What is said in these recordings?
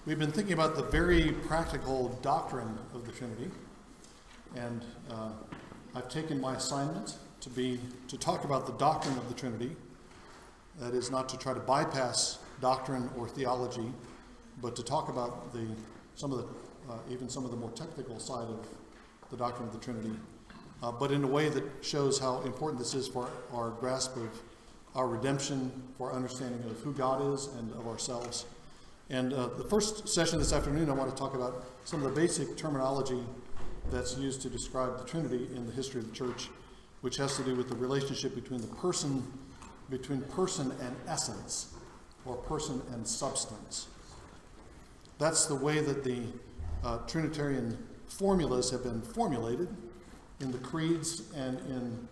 We've been thinking about the very practical doctrine of the Trinity, and I've taken my assignment to talk about the doctrine of the Trinity. That is, not to try to bypass doctrine or theology, but to talk about some of the more technical side of the doctrine of the Trinity, but in a way that shows how important this is for our grasp of our redemption, for our understanding of who God is and of ourselves. And the first session this afternoon, I want to talk about some of the basic terminology that's used to describe the Trinity in the history of the church, which has to do with the relationship between person and essence, or person and substance. That's the way that the Trinitarian formulas have been formulated in the creeds and in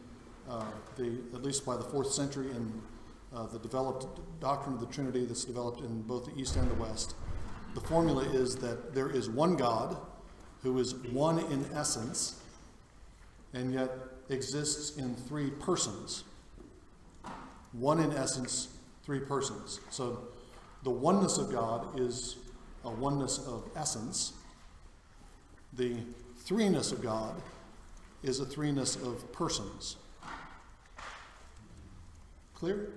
at least by the 4th century, in the developed doctrine of the Trinity that's developed in both the East and the West. The formula is that there is one God who is one in essence and yet exists in three persons. One in essence, three persons. So the oneness of God is a oneness of essence. The threeness of God is a threeness of persons. Clear?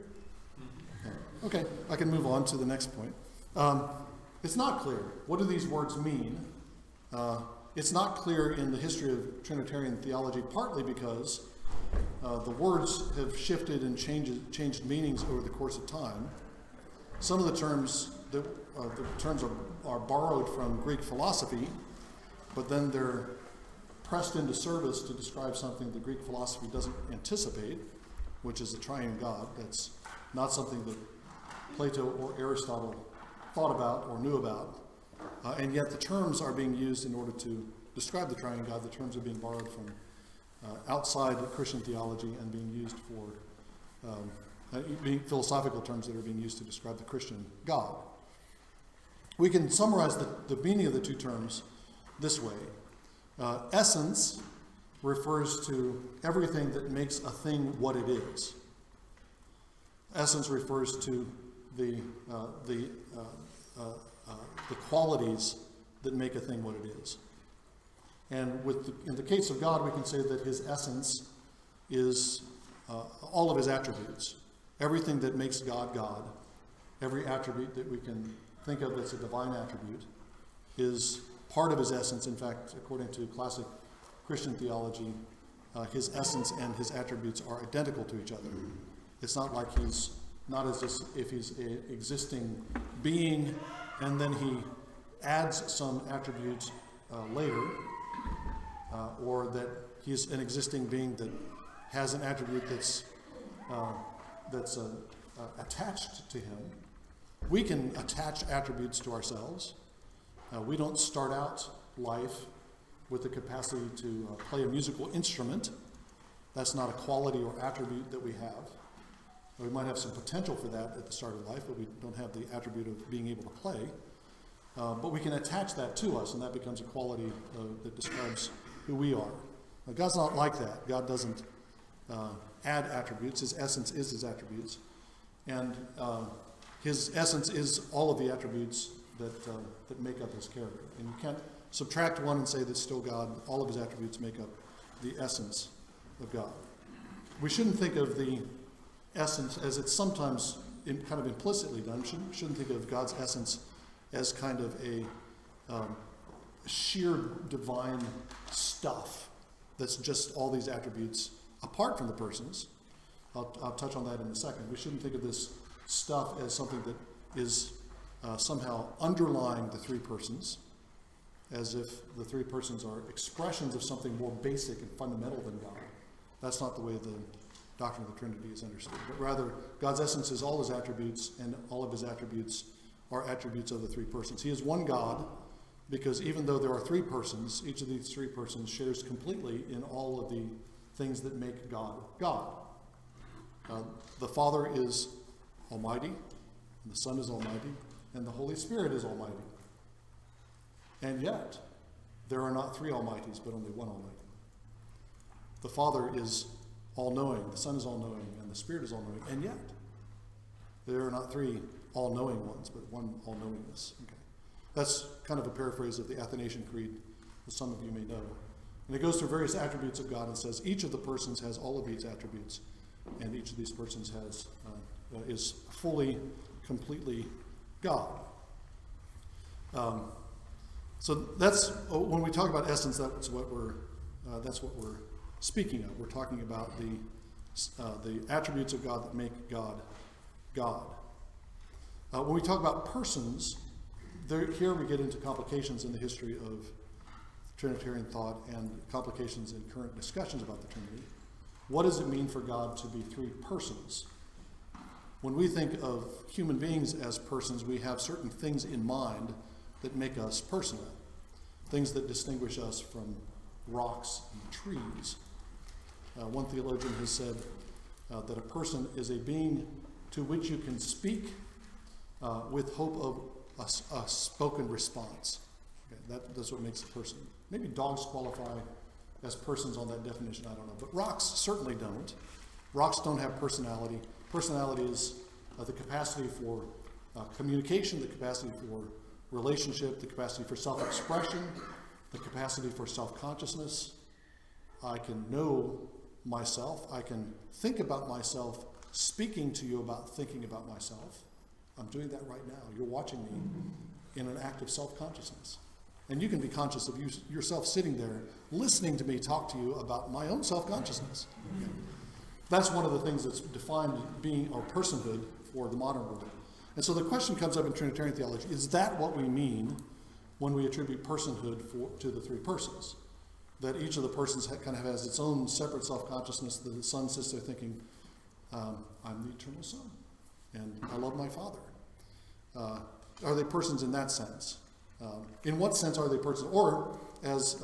Okay, I can move on to the next point. It's not clear. What do these words mean? It's not clear in the history of Trinitarian theology, partly because the words have shifted and changed meanings over the course of time. Some of the terms are borrowed from Greek philosophy, but then they're pressed into service to describe something the Greek philosophy doesn't anticipate, which is the triune God. That's not something that Plato or Aristotle thought about or knew about. And yet the terms are being used in order to describe the triune God. The terms are being borrowed from outside Christian theology and being used for philosophical terms that are being used to describe the Christian God. We can summarize the meaning of the two terms this way. Essence refers to everything that makes a thing what it is. Essence refers to the qualities that make a thing what it is. And in the case of God, we can say that his essence is all of his attributes. Everything that makes God God, every attribute that we can think of that's a divine attribute, is part of his essence. In fact, according to classic Christian theology, his essence and his attributes are identical to each other. It's not like not as if he's an existing being and then he adds some attributes later, or that he's an existing being that has an attribute that's attached to him. We can attach attributes to ourselves. We don't start out life with the capacity to play a musical instrument. That's not a quality or attribute that we have. We might have some potential for that at the start of life, but we don't have the attribute of being able to play. But we can attach that to us, and that becomes a quality that describes who we are. Now, God's not like that. God doesn't add attributes. His essence is his attributes. And his essence is all of the attributes that make up his character. And you can't subtract one and say that's still God. All of his attributes make up the essence of God. We shouldn't think of the essence as it's sometimes kind of implicitly done. Shouldn't think of God's essence as kind of a sheer divine stuff that's just all these attributes apart from the persons. I'll touch on that in a second. We shouldn't think of this stuff as something that is somehow underlying the three persons, as if the three persons are expressions of something more basic and fundamental than God. That's not the way the doctrine of the Trinity is understood. But rather, God's essence is all his attributes, and all of his attributes are attributes of the three persons. He is one God, because even though there are three persons, each of these three persons shares completely in all of the things that make God God. The Father is almighty, and the Son is almighty, and the Holy Spirit is almighty. And yet, there are not three almighties, but only one almighty. The Father is all-knowing, the Son is all-knowing, and the Spirit is all-knowing, and yet there are not three all-knowing ones, but one all-knowingness. Okay. That's kind of a paraphrase of the Athanasian Creed, that some of you may know. And it goes through various attributes of God and says each of the persons has all of these attributes, and each of these persons is fully, completely God. So that's when we talk about essence. That's what we're speaking of. We're talking about the attributes of God that make God God. When we talk about persons, here we get into complications in the history of Trinitarian thought and complications in current discussions about the Trinity. What does it mean for God to be three persons? When we think of human beings as persons, we have certain things in mind that make us personal, things that distinguish us from rocks and trees. One theologian has said that a person is a being to which you can speak with hope of a spoken response. Okay, that's what makes a person. Maybe dogs qualify as persons on that definition, I don't know. But rocks certainly don't. Rocks don't have personality. Personality is the capacity for communication, the capacity for relationship, the capacity for self-expression, the capacity for self-consciousness. I can know myself. I can think about myself, speaking to you about thinking about myself. I'm doing that right now. You're watching me in an act of self-consciousness. And you can be conscious of yourself sitting there, listening to me talk to you about my own self-consciousness. Okay. That's one of the things that's defined being or personhood for the modern world. And so the question comes up in Trinitarian theology, is that what we mean when we attribute personhood to the three persons? That each of the persons kind of has its own separate self-consciousness. The Son sits there thinking, I'm the eternal Son, and I love my Father. Are they persons in that sense? In what sense are they persons? Or, as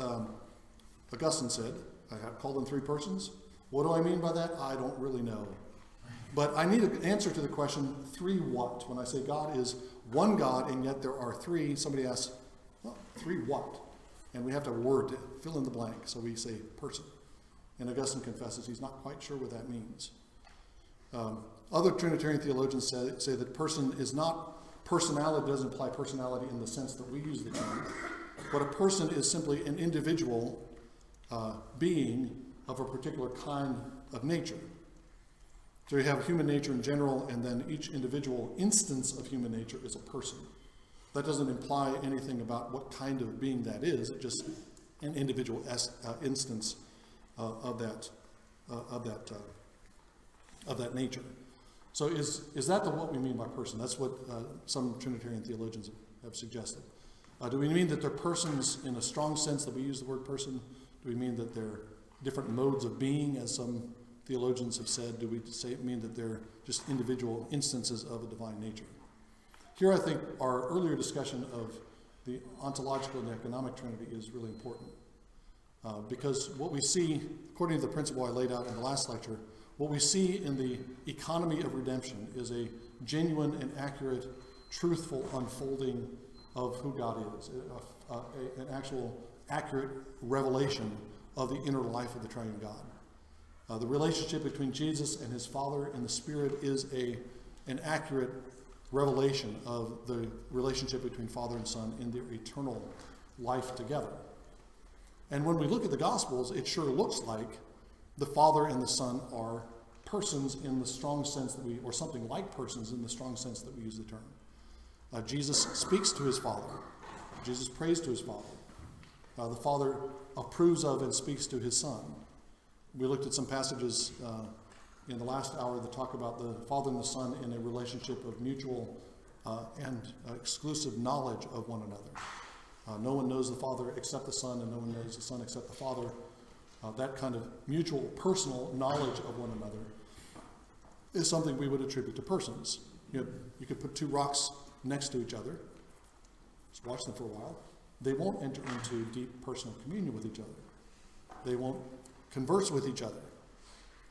Augustine said, I have called them three persons. What do I mean by that? I don't really know. But I need an answer to the question, three what? When I say God is one God, and yet there are three, somebody asks, well, three what? And we have to have a word to fill in the blank, so we say person. And Augustine confesses he's not quite sure what that means. Other Trinitarian theologians say that person is not personality, doesn't imply personality in the sense that we use the term, but a person is simply an individual being of a particular kind of nature. So you have human nature in general, and then each individual instance of human nature is a person. That doesn't imply anything about what kind of being that is. It's just an individual instance of that nature. So is that what we mean by person? That's what some Trinitarian theologians have suggested. Do we mean that they're persons in a strong sense that we use the word person? Do we mean that they're different modes of being, as some theologians have said? Do we mean that they're just individual instances of a divine nature? Here I think our earlier discussion of the ontological and economic Trinity is really important. Because what we see, according to the principle I laid out in the last lecture, what we see in the economy of redemption is a genuine and accurate, truthful unfolding of who God is, an actual accurate revelation of the inner life of the triune God. The relationship between Jesus and his Father and the Spirit is an accurate revelation of the relationship between Father and Son in their eternal life together. And when we look at the Gospels, it sure looks like the Father and the Son are persons in the strong sense that or something like persons in the strong sense that we use the term. Jesus speaks to his Father. Jesus prays to his Father. The Father approves of and speaks to his Son. We looked at some passages in the last hour that talk about the Father and the Son in a relationship of mutual and exclusive knowledge of one another. No one knows the Father except the Son, and no one knows the Son except the Father. That kind of mutual personal knowledge of one another is something we would attribute to persons. You could put two rocks next to each other, just watch them for a while. They won't enter into deep personal communion with each other. They won't converse with each other.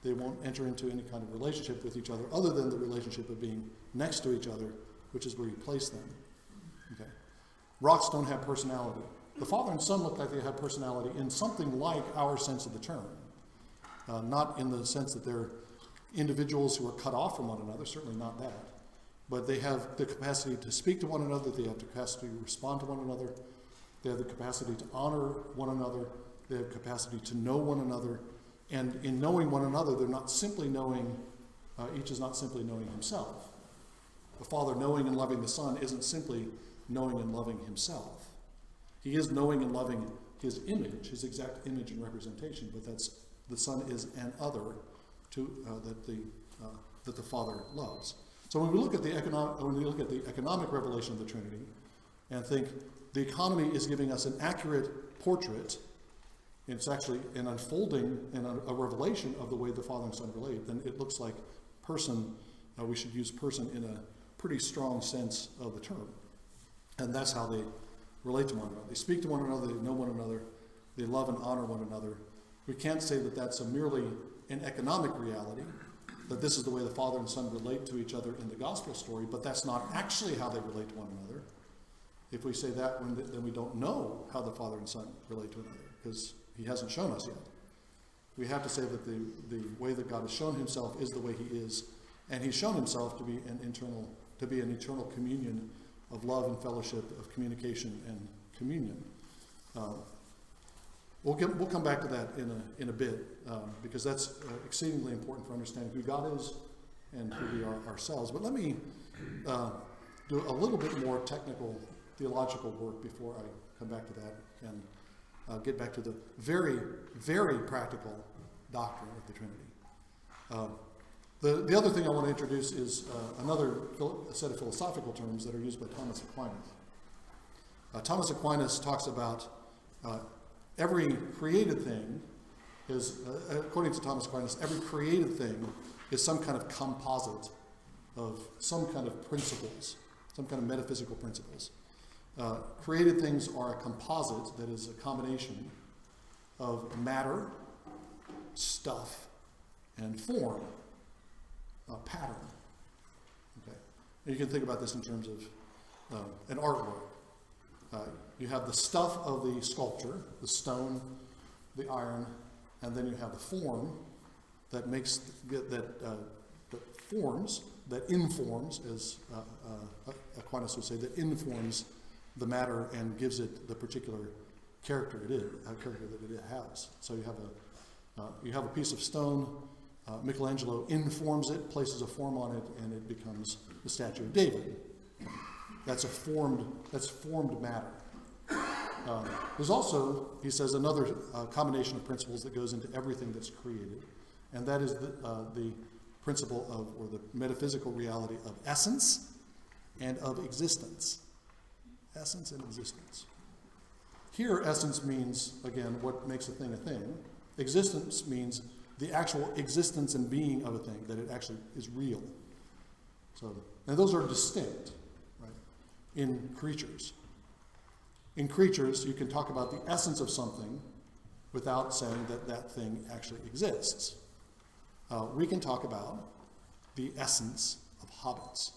They won't enter into any kind of relationship with each other other than the relationship of being next to each other, which is where you place them. Okay. Rocks don't have personality. The Father and Son look like they have personality in something like our sense of the term. Not in the sense that they're individuals who are cut off from one another, certainly not that. but they have the capacity to speak to one another, they have the capacity to respond to one another, they have the capacity to honor one another, they have capacity to know one another, and in knowing one another, they're not simply knowing, each is not simply knowing himself. The Father knowing and loving the Son isn't simply knowing and loving himself. He is knowing and loving his image, his exact image and representation, but the Son is an other that the Father loves. So when we look at the economic revelation of the Trinity and think the economy is giving us an accurate portrait, it's actually an unfolding and a revelation of the way the Father and Son relate, then it looks like person, we should use person in a pretty strong sense of the term. And that's how they relate to one another. They speak to one another, they know one another, they love and honor one another. We can't say that that's merely an economic reality, that this is the way the Father and Son relate to each other in the gospel story, but that's not actually how they relate to one another. If we say that, then we don't know how the Father and Son relate to one another, because he hasn't shown us yet. We have to say that the way that God has shown himself is the way he is, and he's shown himself to be an eternal communion of love and fellowship, of communication and communion. We'll come back to that in a bit, because that's exceedingly important for understanding who God is and who we are ourselves. But let me do a little bit more technical theological work before I come back to that and get back to the very, very practical doctrine of the Trinity. The other thing I want to introduce is another set of philosophical terms that are used by Thomas Aquinas. Thomas Aquinas talks about every created thing is, according to Thomas Aquinas, every created thing is some kind of composite of some kind of principles, some kind of metaphysical principles. Created things are a composite that is a combination of matter, stuff, and form, a pattern. Okay. And you can think about this in terms of an artwork. You have the stuff of the sculpture, the stone, the iron, and then you have the form that informs, as Aquinas would say, that informs the matter and gives it the particular character that it has. So you have a piece of stone. Michelangelo informs it, places a form on it, and it becomes the statue of David. That's formed matter. There's also, he says, another combination of principles that goes into everything that's created, and that is the principle of, or the metaphysical reality of essence and of existence. Essence and existence. Here, essence means, again, what makes a thing a thing. Existence means the actual existence and being of a thing, that it actually is real. So, and those are distinct, right, in creatures. In creatures, you can talk about the essence of something without saying that that thing actually exists. We can talk about the essence of hobbits.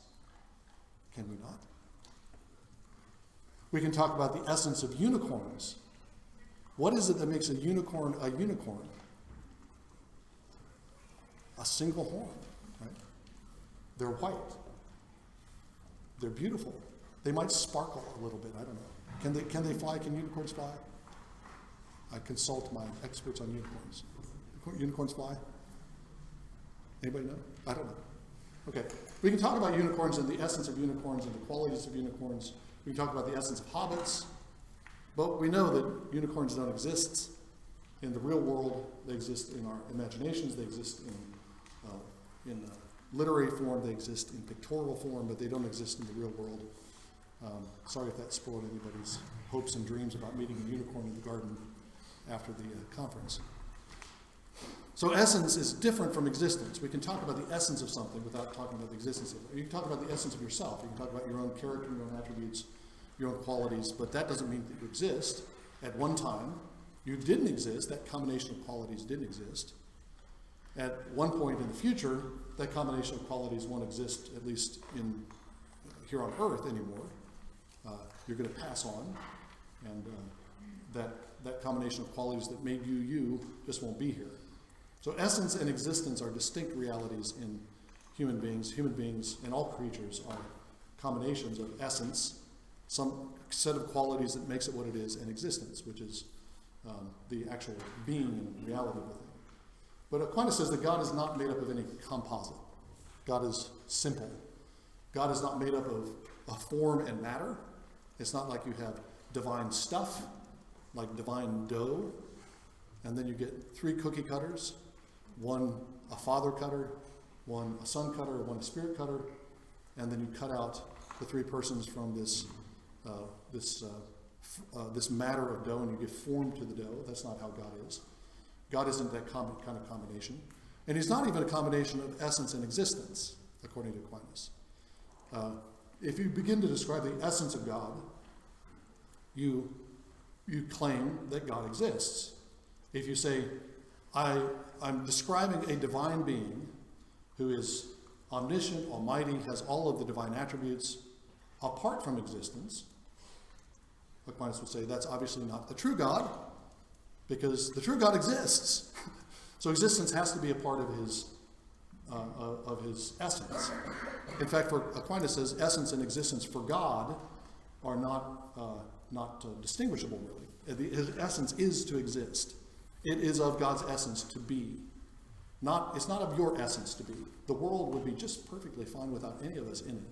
Can we not? We can talk about the essence of unicorns. What is it that makes a unicorn a unicorn? A single horn, right? They're white. They're beautiful. They might sparkle a little bit, I don't know. Can they fly? Can unicorns fly? I consult my experts on unicorns. Unicorns fly? Anybody know? I don't know. Okay. We can talk about unicorns and the essence of unicorns and the qualities of unicorns. We can talk about the essence of hobbits. But we know that unicorns don't exist in the real world. They exist in our imaginations. They exist in literary form. They exist in pictorial form, but they don't exist in the real world. Sorry if that spoiled anybody's hopes and dreams about meeting a unicorn in the garden after the conference. So essence is different from existence. We can talk about the essence of something without talking about the existence of it. You can talk about the essence of yourself. You can talk about your own character, your own attributes, your own qualities, but that doesn't mean that you exist. At one time, you didn't exist. That combination of qualities didn't exist. At one point in the future, that combination of qualities won't exist, at least here on Earth anymore. You're going to pass on, and that combination of qualities that made you just won't be here. So essence and existence are distinct realities human beings and all creatures are combinations of essence, some set of qualities that makes it what it is, and existence, which is the actual being and reality of the thing. But Aquinas says that God is not made up of any composite. God is simple. God is not made up of a form and matter. It's not like you have divine stuff, like divine dough, and then you get 3 cookie cutters, one a father cutter, one a son cutter, one a spirit cutter, and then you cut out the 3 persons from this matter of dough, and you give form to the dough. That's not how God is. God isn't that kind of combination. And he's not even a combination of essence and existence, according to Aquinas. If you begin to describe the essence of God, you claim that God exists. If you say, I'm describing a divine being who is omniscient, almighty, has all of the divine attributes apart from existence, Aquinas would say that's obviously not the true God, because the true God exists. So existence has to be a part of his essence. In fact, for Aquinas says essence and existence for God are not distinguishable, really. His essence is to exist. It is of God's essence to be. It's not of your essence to be. The world would be just perfectly fine without any of us in it.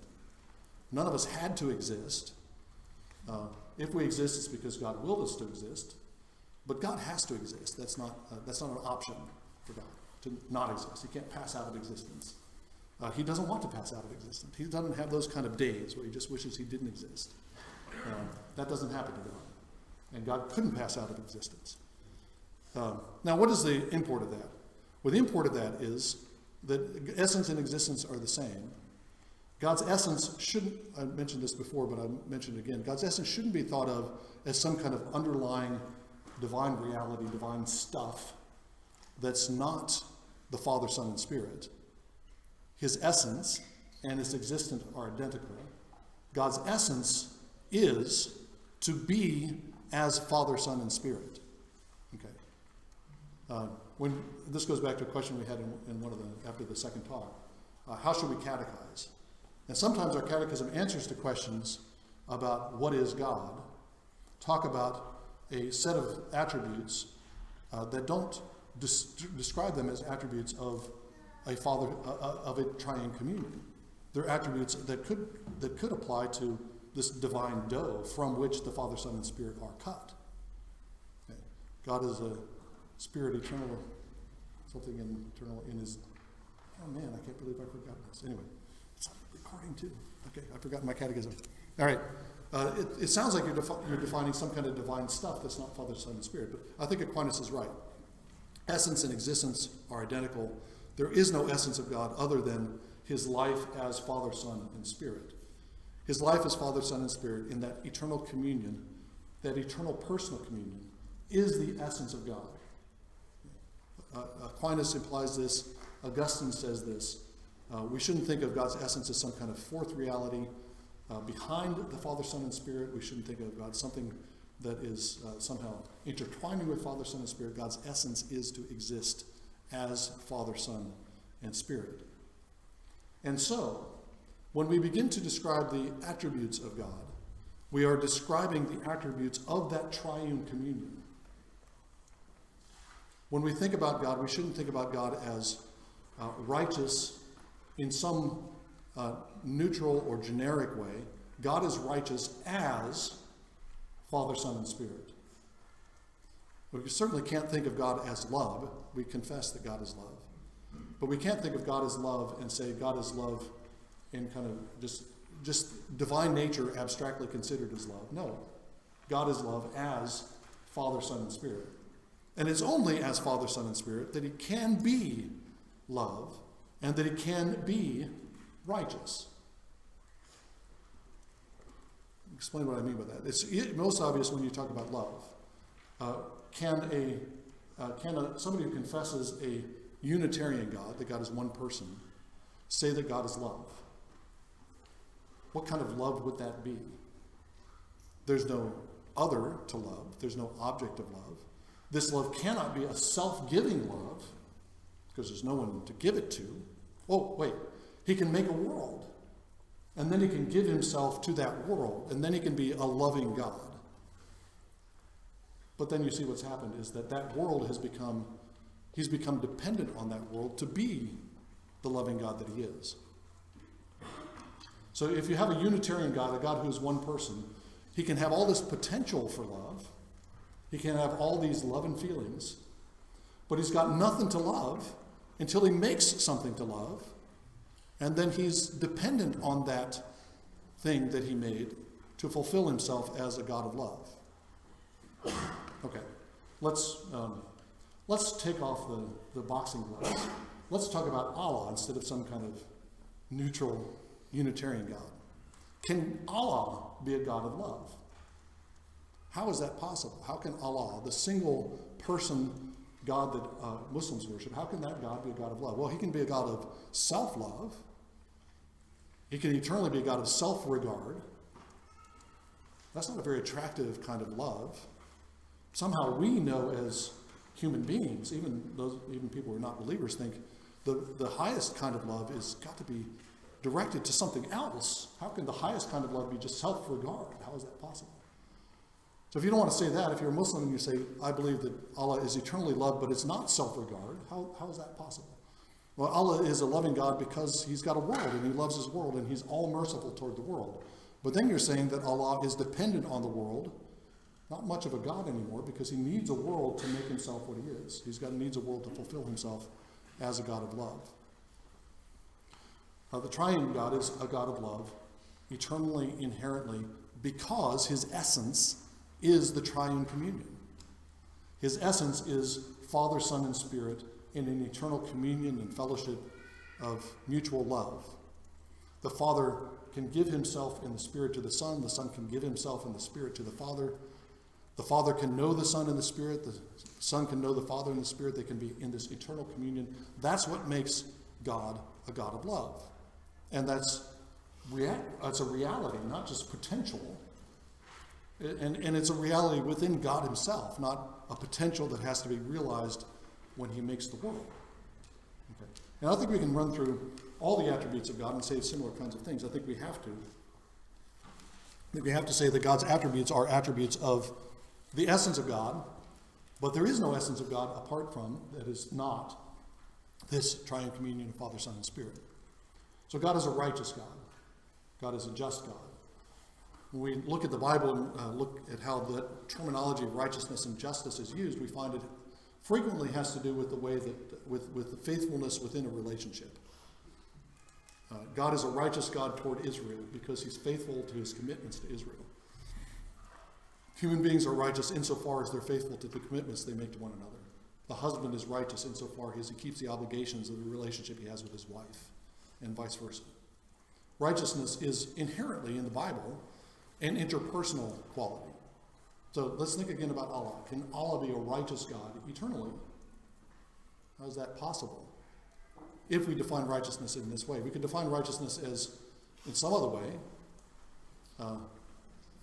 None of us had to exist. If we exist, it's because God willed us to exist. But God has to exist. That's not an option for God to not exist. He can't pass out of existence. He doesn't want to pass out of existence. He doesn't have those kind of days where he just wishes he didn't exist. That doesn't happen to God. And God couldn't pass out of existence. Now, what is the import of that? Well, the import of that is that essence and existence are the same. God's essence shouldn't, I mentioned this before, but I mentioned it again, God's essence shouldn't be thought of as some kind of underlying divine reality, divine stuff that's not the Father, Son, and Spirit. His essence and his existence are identical. God's essence is to be as Father, Son, and Spirit. Okay. When this goes back to a question we had in one of after the second talk. How should we catechize? And sometimes our catechism answers to questions about what is God, talk about a set of attributes that don't describe them as attributes of a triune communion. They're attributes that could apply to this divine dough from which the Father, Son, and Spirit are cut. Okay. God is a spirit eternal, something eternal in his. Oh man, I can't believe I forgot this. Anyway, it's recording too. Okay, I forgot my catechism. All right. It sounds like you're defining some kind of divine stuff that's not Father, Son, and Spirit, but I think Aquinas is right. Essence and existence are identical. There is no essence of God other than his life as Father, Son, and Spirit. His life as Father, Son, and Spirit in that eternal communion, that eternal personal communion, is the essence of God. Aquinas implies this. Augustine says this. We shouldn't think of God's essence as some kind of fourth reality behind the Father, Son, and Spirit. We shouldn't think of God something that is somehow intertwining with Father, Son, and Spirit. God's essence is to exist as Father, Son, and Spirit. And so, when we begin to describe the attributes of God, we are describing the attributes of that triune communion. When we think about God, we shouldn't think about God as righteous in some neutral or generic way. God is righteous as Father, Son, and Spirit. We certainly can't think of God as love. We confess that God is love. But we can't think of God as love and say God is love in kind of just divine nature abstractly considered as love. No. God is love as Father, Son, and Spirit. And it's only as Father, Son, and Spirit that he can be love and that he can be righteous. Explain what I mean by that. It's most obvious when you talk about love. Can somebody who confesses a Unitarian God, that God is one person, say that God is love? What kind of love would that be? There's no other to love. There's no object of love. This love cannot be a self-giving love because there's no one to give it to. Oh, wait. He can make a world, and then he can give himself to that world, and then he can be a loving God. But then you see what's happened is that world he's become dependent on that world to be the loving God that he is. So if you have a Unitarian God, a God who is one person, he can have all this potential for love. He can have all these love and feelings, but he's got nothing to love until he makes something to love, and then he's dependent on that thing that he made to fulfill himself as a God of love. Okay, let's take off the boxing gloves. Let's talk about Allah instead of some kind of neutral Unitarian God. Can Allah be a God of love? How is that possible? How can Allah, the single person God that Muslims worship, how can that God be a God of love? Well, he can be a God of self-love. He can eternally be a God of self-regard. That's not a very attractive kind of love. Somehow we know as human beings, even people who are not believers, think the highest kind of love is got to be directed to something else. How can the highest kind of love be just self-regard? How is that possible? So if you don't want to say that, if you're a Muslim and you say, I believe that Allah is eternally love, but it's not self-regard, how is that possible? Well, Allah is a loving God because he's got a world and he loves his world and he's all merciful toward the world. But then you're saying that Allah is dependent on the world, not much of a God anymore, because he needs a world to make himself what he is. Needs a world to fulfill himself as a God of love. The triune God is a God of love, eternally, inherently, because his essence is the triune communion. His essence is Father, Son, and Spirit in an eternal communion and fellowship of mutual love. The Father can give himself in the Spirit to the Son can give himself in the Spirit to the Father can know the Son in the Spirit, the Son can know the Father in the Spirit, they can be in this eternal communion. That's what makes God a God of love. And that's a reality, not just potential. And it's a reality within God himself, not a potential that has to be realized when he makes the world. Okay. And I think we can run through all the attributes of God and say similar kinds of things. I think we have to. I think we have to say that God's attributes are attributes of the essence of God, but there is no essence of God apart from, that is not this triune communion of Father, Son, and Spirit. So God is a righteous God. God is a just God. When we look at the Bible and look at how the terminology of righteousness and justice is used, we find it frequently has to do with the way that, with the faithfulness within a relationship. God is a righteous God toward Israel because he's faithful to his commitments to Israel. Human beings are righteous insofar as they're faithful to the commitments they make to one another. The husband is righteous insofar as he keeps the obligations of the relationship he has with his wife, and vice versa. Righteousness is inherently in the Bible an interpersonal quality. So let's think again about Allah. Can Allah be a righteous God eternally? How is that possible? If we define righteousness in this way, we could define righteousness as, in some other way,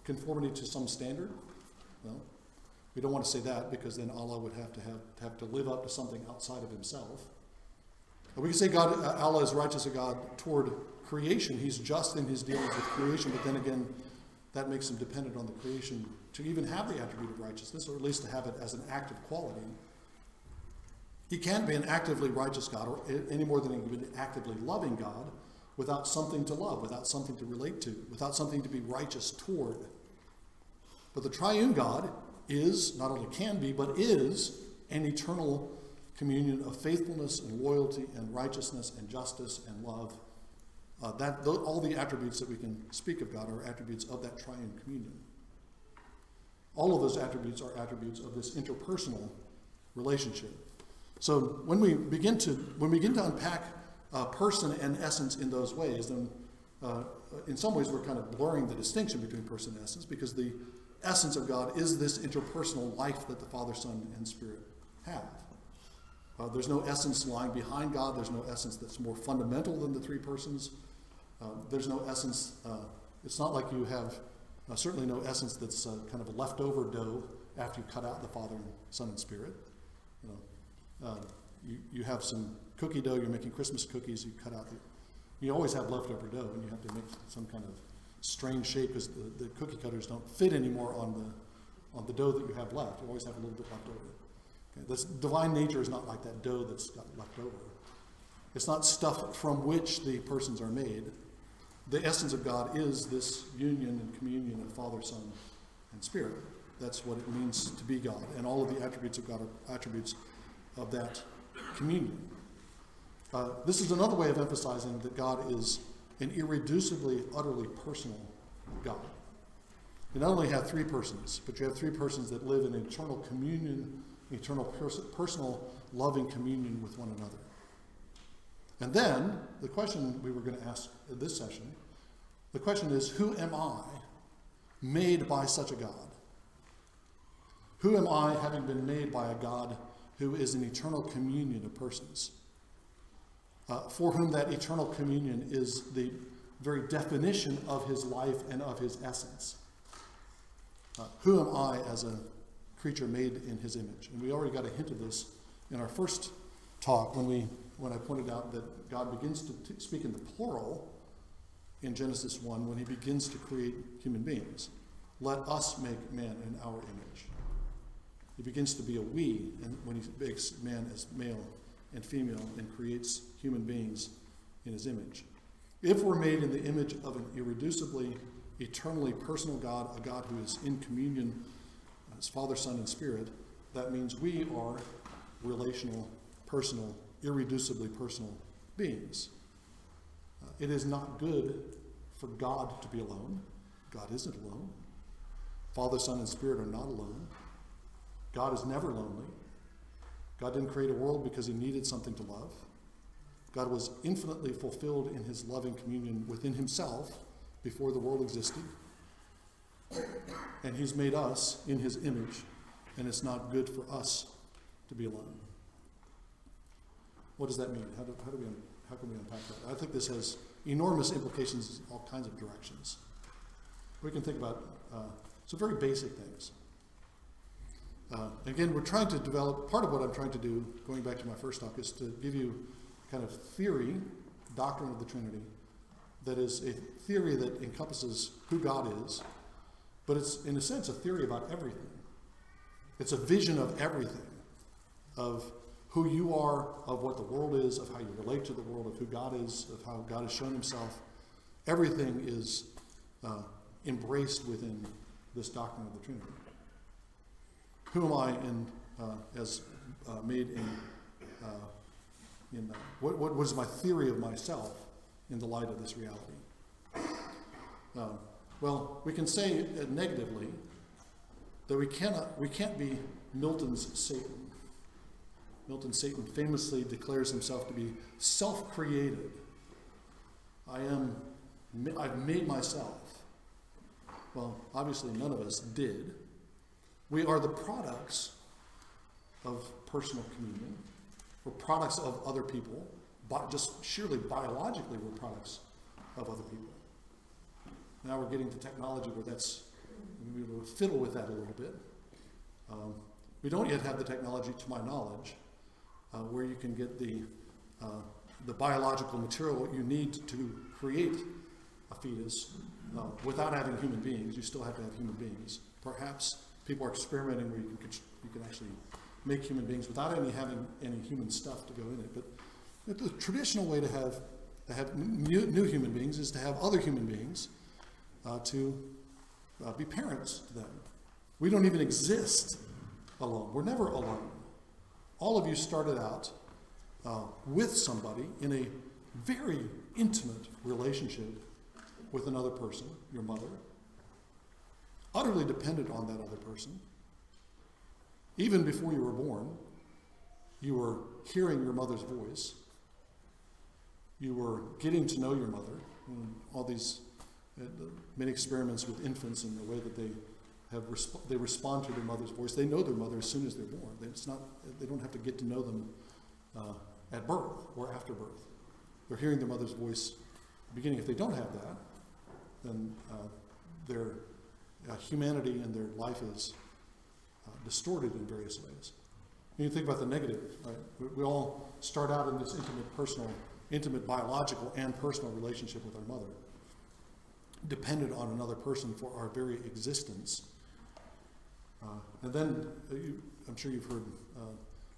conformity to some standard. Well, we don't want to say that because then Allah would have to live up to something outside of himself. But we can say Allah is righteous a God toward creation. He's just in his dealings with creation, but then again, that makes him dependent on the creation to even have the attribute of righteousness, or at least to have it as an active quality. He can't be an actively righteous God, or any more than he can be an actively loving God, without something to love, without something to relate to, without something to be righteous toward. But the triune God is, not only can be, but is an eternal communion of faithfulness and loyalty and righteousness and justice and love. All the attributes that we can speak of God are attributes of that triune communion. All of those attributes are attributes of this interpersonal relationship. So when we begin to unpack person and essence in those ways, then in some ways we're kind of blurring the distinction between person and essence, because the essence of God is this interpersonal life that the Father, Son, and Spirit have. There's no essence lying behind God. There's no essence that's more fundamental than the three persons. There's no essence. It's not like you have certainly no essence that's kind of a leftover dough after you cut out the Father, Son, and Spirit. You have some cookie dough. You're making Christmas cookies. You cut out You always have leftover dough, and you have to make some kind of strange shape because the cookie cutters don't fit anymore on the dough that you have left. You always have a little bit left over. Okay? This divine nature is not like that dough that's got left over. It's not stuff from which the persons are made. The essence of God is this union and communion of Father, Son, and Spirit. That's what it means to be God. And all of the attributes of God are attributes of that communion. This is another way of emphasizing that God is an irreducibly, utterly personal God. You not only have three persons, but you have three persons that live in eternal communion, eternal personal loving communion with one another. And then, the question we were going to ask in this session, the question is, who am I made by such a God? Who am I having been made by a God who is an eternal communion of persons? For whom that eternal communion is the very definition of his life and of his essence. Who am I as a creature made in his image? And we already got a hint of this in our first talk when I pointed out that God begins to speak in the plural in Genesis 1 when he begins to create human beings. Let us make man in our image. He begins to be a we, and when he makes man as male and female and creates human beings in his image. If we're made in the image of an irreducibly, eternally personal God, a God who is in communion as Father, Son, and Spirit, that means we are relational, personal, irreducibly personal beings. It is not good for God to be alone. God isn't alone. Father, Son, and Spirit are not alone. God is never lonely. God didn't create a world because he needed something to love. God was infinitely fulfilled in his loving communion within himself before the world existed. And he's made us in his image, and it's not good for us to be alone. What does that mean? How can we unpack that? I think this has enormous implications in all kinds of directions. We can think about some very basic things. Again, we're trying to develop, part of what I'm trying to do, going back to my first talk, is to give you kind of theory, doctrine of the Trinity, that is a theory that encompasses who God is, but it's, in a sense, a theory about everything. It's a vision of everything, of who you are, of what the world is, of how you relate to the world, of who God is, of how God has shown himself. Everything is embraced within this doctrine of the Trinity. Who am I made in what was my theory of myself in the light of this reality? Well, we can say negatively that we can't be Milton's Satan. Milton's Satan famously declares himself to be self-created. I've made myself. Well, obviously none of us did. We are the products of personal communion. We're products of other people. Just sheerly biologically, we're products of other people. Now we're getting to technology where we will fiddle with that a little bit. We don't yet have the technology, to my knowledge, where you can get the biological material you need to create a fetus without having human beings. You still have to have human beings. Perhaps people are experimenting where you can actually make human beings without having any human stuff to go in it. But the traditional way to have new human beings is to have other human beings to be parents to them. We don't even exist alone. We're never alone. All of you started out with somebody in a very intimate relationship with another person, your mother, utterly dependent on that other person. Even before you were born, you were hearing your mother's voice. You were getting to know your mother. And all these many experiments with infants and the way that they respond to their mother's voice. They know their mother as soon as they're born. They don't have to get to know them at birth or after birth. They're hearing their mother's voice at the beginning. If they don't have that, then their humanity and their life is distorted in various ways. When you think about the negative, right? We all start out in this intimate personal intimate biological and personal relationship with our mother, depended on another person for our very existence. And then I'm sure you've heard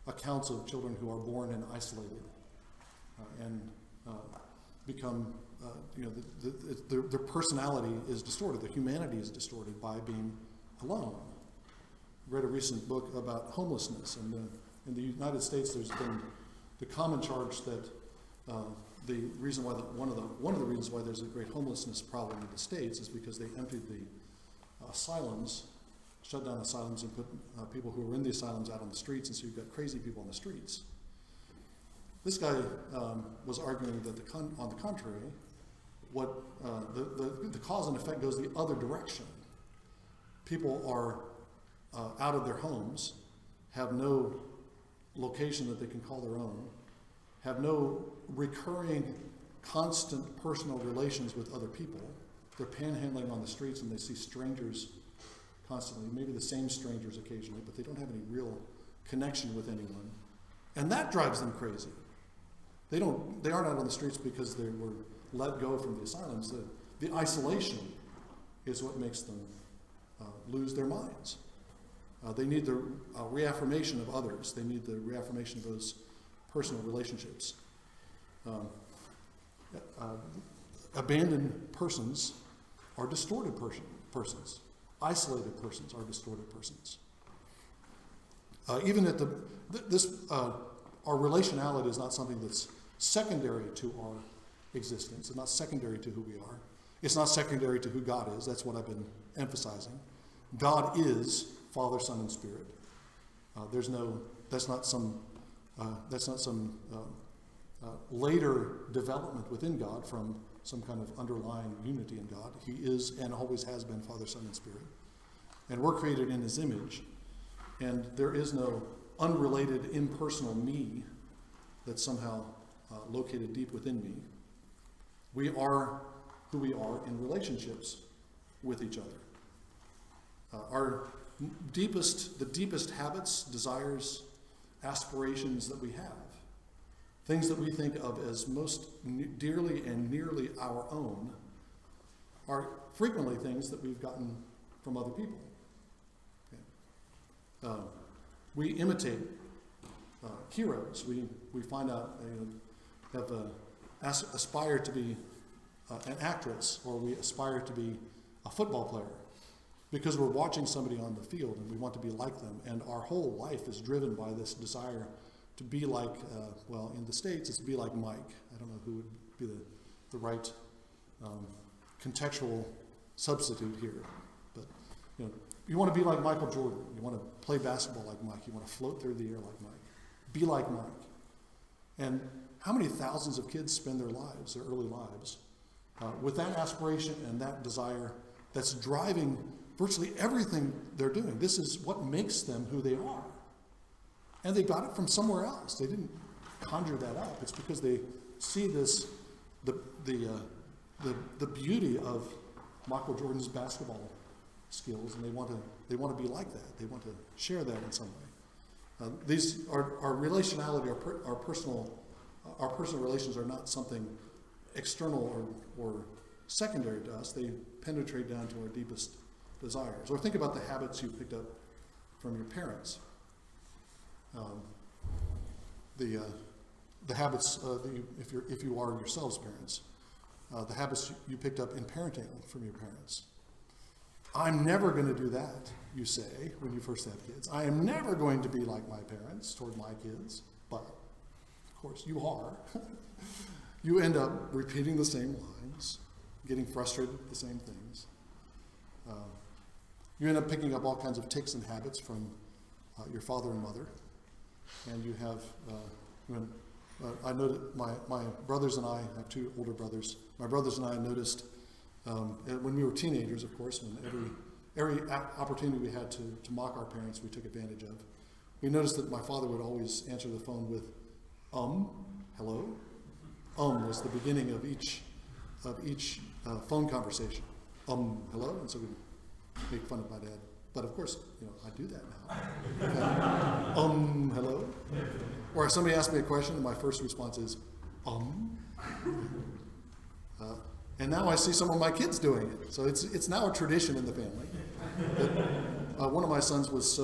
accounts of children who are born and isolated and become, their personality is distorted, their humanity is distorted by being alone. I read a recent book about homelessness, and in the United States there's been the common charge that the reason why one of the reasons why there's a great homelessness problem in the States is because they emptied the asylums, shut down asylums, and put people who were in the asylums out on the streets, and so you've got crazy people on the streets. This guy was arguing that on the contrary, what the cause and effect goes the other direction. People are out of their homes, have no location that they can call their own, have no recurring, constant personal relations with other people. They're panhandling on the streets and they see strangers constantly, maybe the same strangers occasionally, but they don't have any real connection with anyone. And that drives them crazy. They aren't out on the streets because they were let go from the asylums. The isolation is what makes them lose their minds. They need the reaffirmation of others. They need the reaffirmation of those personal relationships. Abandoned persons are distorted persons. Isolated persons are distorted persons. Even at our relationality is not something that's secondary to our existence. It's not secondary to who we are. It's not secondary to who God is. That's what I've been emphasizing. God is Father, Son, and Spirit. That's not some later development within God from some kind of underlying unity in God. He is and always has been Father, Son, and Spirit. And we're created in His image. And there is no unrelated, impersonal me that's somehow located deep within me. We are who we are in relationships with each other. The deepest habits, desires, aspirations that we have, things that we think of as most dearly and nearly our own, are frequently things that we've gotten from other people. Okay. We imitate heroes. We find out, aspire to be an actress, or we aspire to be a football player, because we're watching somebody on the field and we want to be like them, and our whole life is driven by this desire to be like, in the States, it's to be like Mike. I don't know who would be the right contextual substitute here, but you want to be like Michael Jordan. You want to play basketball like Mike. You want to float through the air like Mike. Be like Mike. And how many thousands of kids spend their early lives, with that aspiration and that desire that's driving virtually everything they're doing? This is what makes them who they are. And they got it from somewhere else. They didn't conjure that up. It's because they see the beauty of Michael Jordan's basketball skills, and they want to be like that. They want to share that in some way. These our relationality, our personal relations are not something external or secondary to us. They penetrate down to our deepest desires. Or think about the habits you picked up from your parents. The habits if you are yourselves parents, the habits you picked up in parenting from your parents. I'm never going to do that, you say, when you first have kids. I am never going to be like my parents toward my kids. But, of course, you are. You end up repeating the same lines, getting frustrated with the same things. You end up picking up all kinds of tics and habits from your father and mother. And you have, I noticed my brothers and I have two older brothers. My brothers and I noticed when we were teenagers, of course, when every opportunity we had to mock our parents, we took advantage of. We noticed that my father would always answer the phone with, hello. Was the beginning of each phone conversation. Hello, and so we'd make fun of my dad. But of course, I do that now. Hello. Or if somebody asks me a question, and my first response is, And now I see some of my kids doing it. So it's now a tradition in the family. One of my sons was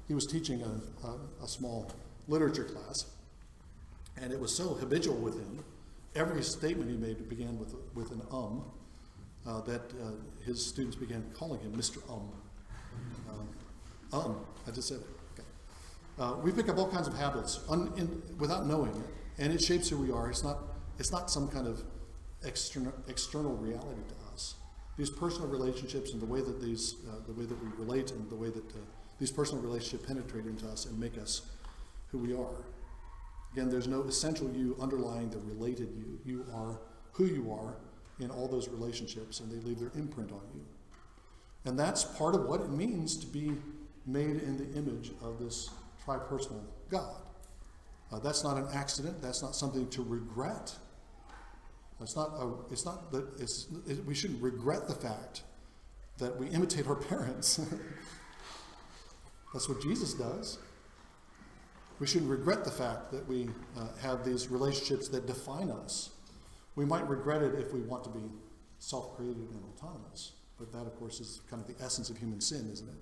he was teaching a small literature class, and it was so habitual with him. Every statement he made began with an that his students began calling him Mr. I just said it. Okay. We pick up all kinds of habits without knowing it, and it shapes who we are. It's not some kind of external reality to us. These personal relationships and the way that we relate and the way that these personal relationships penetrate into us and make us who we are. Again, there's no essential you underlying the related you. You are who you are in all those relationships, and they leave their imprint on you. And that's part of what it means to be made in the image of this tripersonal God. That's not an accident. That's not something to regret. We shouldn't regret the fact that we imitate our parents. That's what Jesus does. We shouldn't regret the fact that we have these relationships that define us. We might regret it if we want to be self-created and autonomous. But that, of course, is kind of the essence of human sin, isn't it?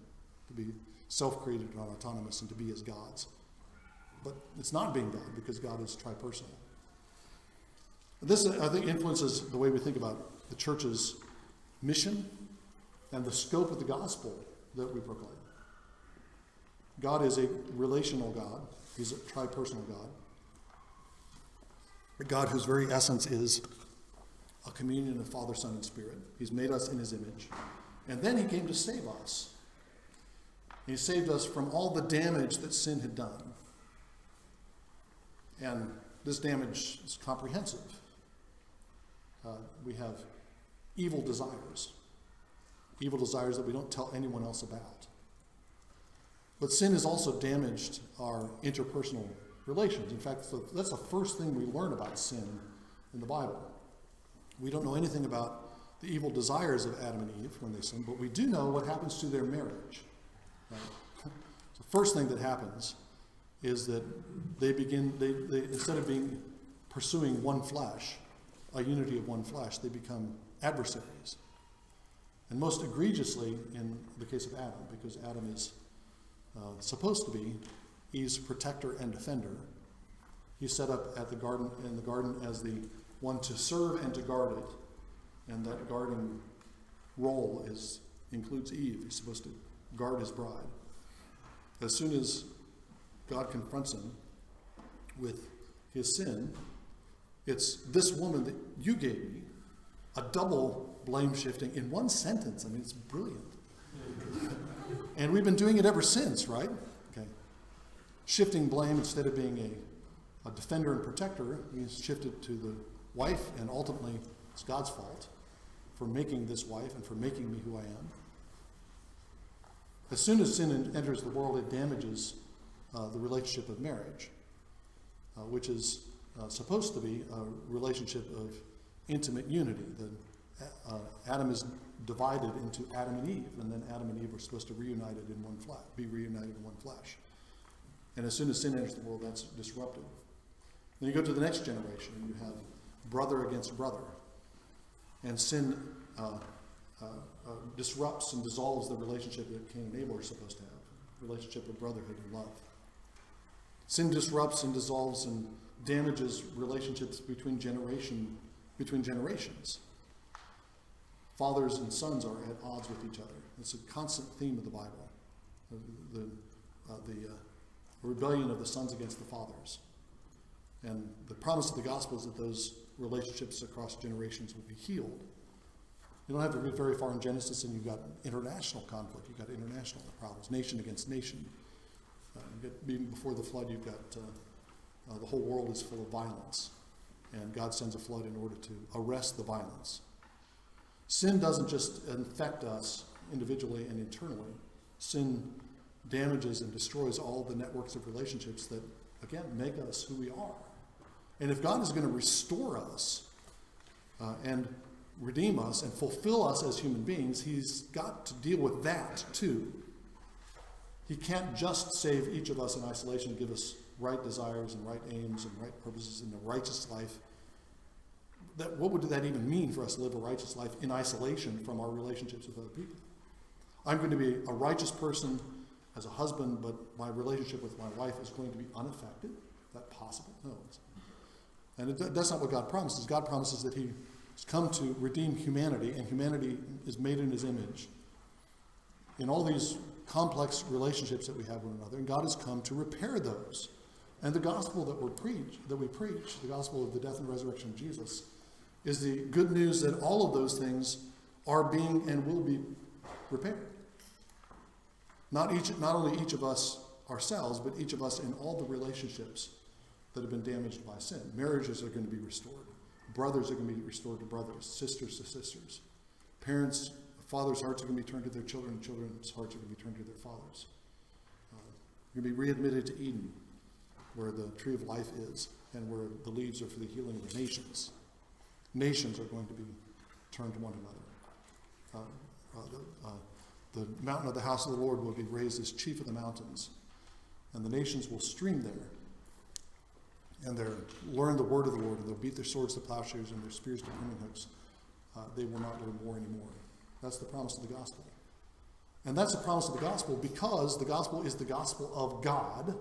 To be self-created and autonomous and to be as gods. But it's not being God, because God is tripersonal. This, I think, influences the way we think about the church's mission and the scope of the gospel that we proclaim. God is a relational God. He's a tripersonal God. A God whose very essence is a communion of Father, Son, and Spirit. He's made us in his image. And then he came to save us. He saved us from all the damage that sin had done. And this damage is comprehensive. We have evil desires that we don't tell anyone else about. But sin has also damaged our interpersonal relations. In fact, that's the first thing we learn about sin in the Bible. We don't know anything about the evil desires of Adam and Eve when they sin, but we do know what happens to their marriage. Right? The first thing that happens is that they instead of pursuing one flesh, a unity of one flesh, they become adversaries. And most egregiously in the case of Adam, because Adam is supposed to be Eve's protector and defender. He's set up in the garden as the one to serve and to guard it. And that guarding role includes Eve. He's supposed to guard his bride. As soon as God confronts him with his sin, it's this woman that you gave me, a double blame shifting in one sentence. I mean, it's brilliant. And we've been doing it ever since, right? Okay. Shifting blame instead of being a defender and protector, he's shifted to the wife, and ultimately it's God's fault for making this wife and for making me who I am. As soon as sin enters the world, it damages the relationship of marriage, which is supposed to be a relationship of intimate unity. Adam is divided into Adam and Eve, and then Adam and Eve are supposed to be reunited in one flesh. And as soon as sin enters the world, that's disrupted. Then you go to the next generation, and you have brother against brother. And sin disrupts and dissolves the relationship that Cain and Abel are supposed to have, relationship of brotherhood and love. Sin disrupts and dissolves and damages relationships between generations. Fathers and sons are at odds with each other. It's a constant theme of the Bible. The rebellion of the sons against the fathers. And the promise of the gospel is that those relationships across generations will be healed. You don't have to read very far in Genesis, and you've got international conflict. You've got international problems, nation against nation. Even before the flood, you've got the whole world is full of violence. And God sends a flood in order to arrest the violence. Sin doesn't just infect us individually and internally. Sin damages and destroys all the networks of relationships that, again, make us who we are. And if God is going to restore us and redeem us and fulfill us as human beings, he's got to deal with that too. He can't just save each of us in isolation and give us right desires and right aims and right purposes in a righteous life, what would that even mean for us to live a righteous life in isolation from our relationships with other people? I'm going to be a righteous person as a husband, but my relationship with my wife is going to be unaffected. Is that possible? No. And that's not what God promises. God promises that he has come to redeem humanity, and humanity is made in his image. In all these complex relationships that we have with one another, and God has come to repair those. And the gospel that we preach, the gospel of the death and resurrection of Jesus, is the good news that all of those things are being and will be repaired. Not only each of us ourselves, but each of us in all the relationships that have been damaged by sin. Marriages are going to be restored. Brothers are going to be restored to brothers, sisters to sisters. Parents, fathers' hearts are going to be turned to their children, children's hearts are going to be turned to their fathers. You're going to be readmitted to Eden, where the tree of life is, and where the leaves are for the healing of the nations. Nations are going to be turned to one another. The mountain of the house of the Lord will be raised as chief of the mountains, and the nations will stream there, and they'll learn the word of the Lord, and they'll beat their swords to plowshares and their spears to pruning hooks. They will not learn war anymore. That's the promise of the gospel. And that's the promise of the gospel because the gospel is the gospel of God,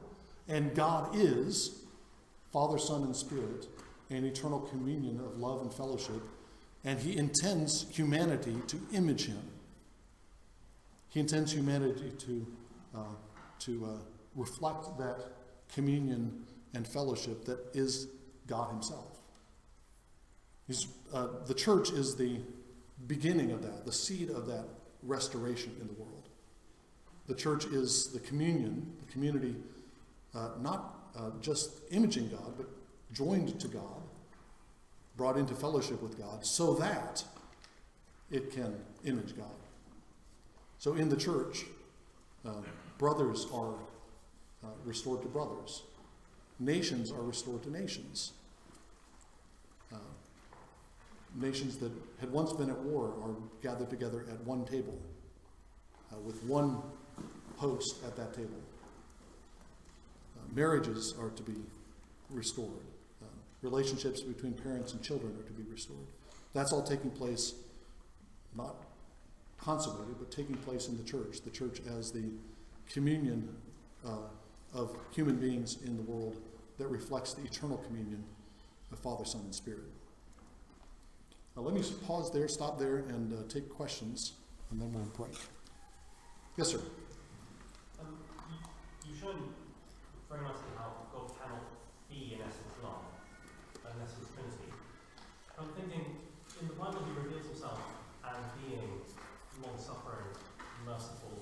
and God is Father, Son, and Spirit, an eternal communion of love and fellowship, and he intends humanity to image him. He intends humanity to reflect that communion and fellowship that is God himself. The church is the beginning of that, the seed of that restoration in the world. The church is the communion, the community, not just imaging God, but joined to God, brought into fellowship with God, so that it can image God. So in the church, brothers are restored to brothers. Nations are restored to nations. Nations that had once been at war are gathered together at one table, with one host at that table. Marriages are to be restored. Relationships between parents and children are to be restored. That's all taking place, not consummated, but taking place in the church as the communion of human beings in the world that reflects the eternal communion of Father, Son, and Spirit. Now let me pause there, stop there, and take questions, and then we'll pray. Yes, sir. You've shown very nicely how God cannot be in essence love, unless he's Trinity. I'm thinking, in the Bible he reveals himself as being long-suffering, merciful,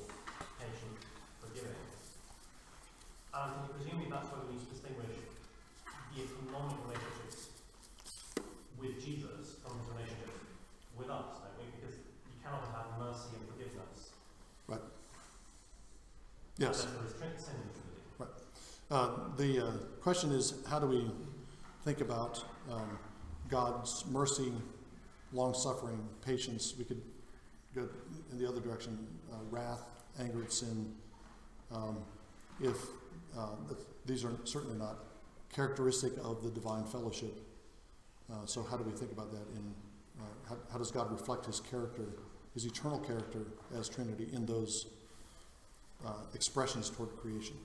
patient, forgiving. And presumably that's where we need to distinguish the economic relationships with Jesus from his relationship with us, don't we? Because you cannot have mercy and forgiveness. Right. Yes. Unless there is sin in Trinity. Right. The question is, how do we think about God's mercy, long-suffering, patience? We could go in the other direction, wrath, anger at sin. If these are certainly not characteristic of the divine fellowship, so how do we think about that? How does God reflect his character, his eternal character as Trinity in those expressions toward creation?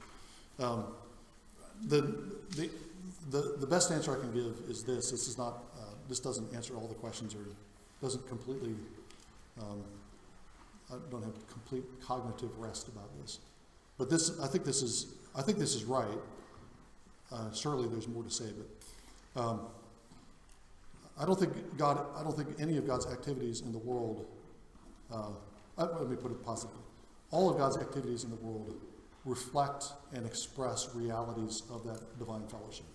The best answer I can give is this. This doesn't answer all the questions, or doesn't completely. I don't have complete cognitive rest about this, but I think this is right. Certainly, there's more to say, but I don't think any of God's activities in the world. Let me put it positively. All of God's activities in the world reflect and express realities of that divine fellowship.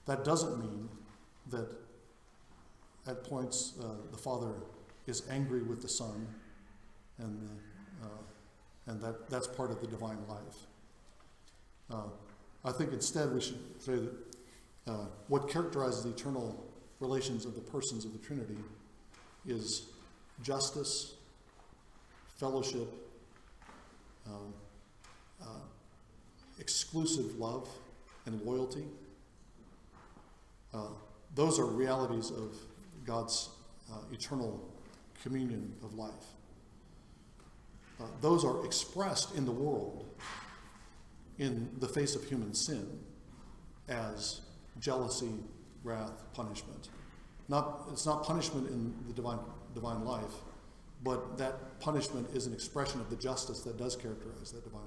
That doesn't mean that at points the Father is angry with the Son, and that's part of the divine life. I think instead we should say that what characterizes the eternal relations of the persons of the Trinity is justice, fellowship, exclusive love and loyalty. Those are realities of God's eternal communion of life. Those are expressed in the world in the face of human sin as jealousy, wrath, punishment. It's not punishment in the divine life, but that punishment is an expression of the justice that does characterize that divine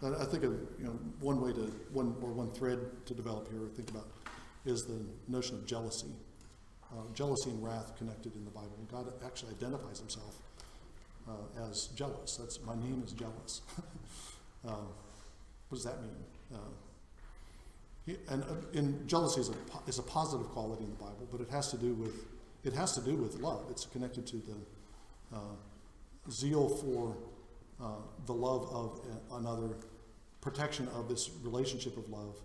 life. I think one thread to develop here or think about is the notion of jealousy. Jealousy and wrath connected in the Bible. God actually identifies himself as jealous. My name is jealous. What does that mean? And jealousy is a positive quality in the Bible, but it has to do with love. It's connected to the zeal for the love of another, protection of this relationship of love.